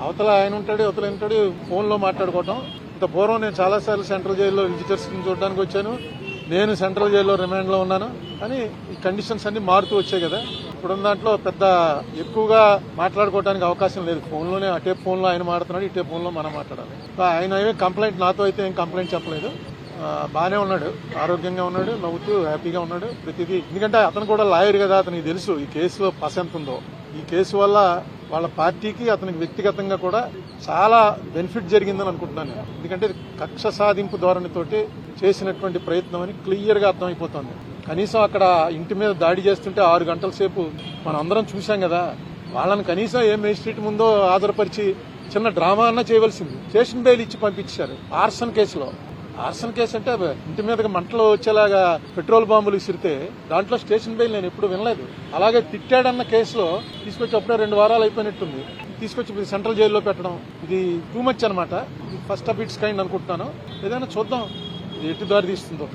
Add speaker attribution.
Speaker 1: అవతల ఆయన ఉంటాడు, అవతల ఉంటాడు, ఫోన్లో మాట్లాడుకోవటం. ఇంత పూర్వం నేను చాలాసార్లు సెంట్రల్ జైల్లో విజిటర్స్ చూడడానికి వచ్చాను. నేను సెంట్రల్ జైల్లో రిమాండ్లో ఉన్నాను. కానీ ఈ కండిషన్స్ అన్ని మారుతూ వచ్చాయి కదా. ఇప్పుడున్న దాంట్లో పెద్ద ఎక్కువగా మాట్లాడుకోవడానికి అవకాశం లేదు. ఫోన్లోనే అటే ఫోన్లో ఆయన మాట్లాడుతున్నాడు, ఇటే ఫోన్లో మనం మాట్లాడాలి. ఆయన ఏమీ కంప్లైంట్, నాతో అయితే ఏం కంప్లైంట్ చెప్పలేదు. బాగానే ఉన్నాడు, ఆరోగ్యంగా ఉన్నాడు, నవ్వుతూ హ్యాపీగా ఉన్నాడు ప్రతిదీ. ఎందుకంటే అతను కూడా లాయర్ కదా, అతనికి తెలుసు ఈ కేసులో పస ఎంత ఉందో. ఈ కేసు వల్ల వాళ్ళ పార్టీకి అతనికి వ్యక్తిగతంగా కూడా చాలా బెనిఫిట్ జరిగిందని అనుకుంటున్నాను. ఎందుకంటే కక్ష సాధింపు ధోరణితోటి చేసినటువంటి ప్రయత్నం అని క్లియర్ గా అర్థమైపోతుంది. కనీసం అక్కడ ఇంటి మీద దాడి చేస్తుంటే 6 గంటల సేపు మనం అందరం చూసాం కదా. వాళ్ళని కనీసం ఏ మేజిస్ట్రేట్ ముందో ఆధారపరిచి చిన్న డ్రామా అన్నా చేయవలసింది. స్టేషన్ బెయిల్ ఇచ్చి పంపించారు. ఆర్సన్ కేసులో. ఆర్సన్ కేసు అంటే ఇంటి మీదకి మంటలు వచ్చేలాగా పెట్రోల్ బాంబులు విసిరితే దాంట్లో స్టేషన్ బెయిల్ నేను ఎప్పుడు వినలేదు. అలాగే తిట్టాడన్న కేసులో తీసుకొచ్చి అప్పుడే 2 వారాలు అయిపోయినట్టుంది. తీసుకొచ్చి సెంట్రల్ జైల్లో పెట్టడం ఇది టూ మచ్ అనమాట. ఫస్ట్ ఆఫ్ ఇట్స్ కైండ్ అనుకుంటున్నాను. ఏదైనా చూద్దాం ఎటు దారి తీస్తుందో.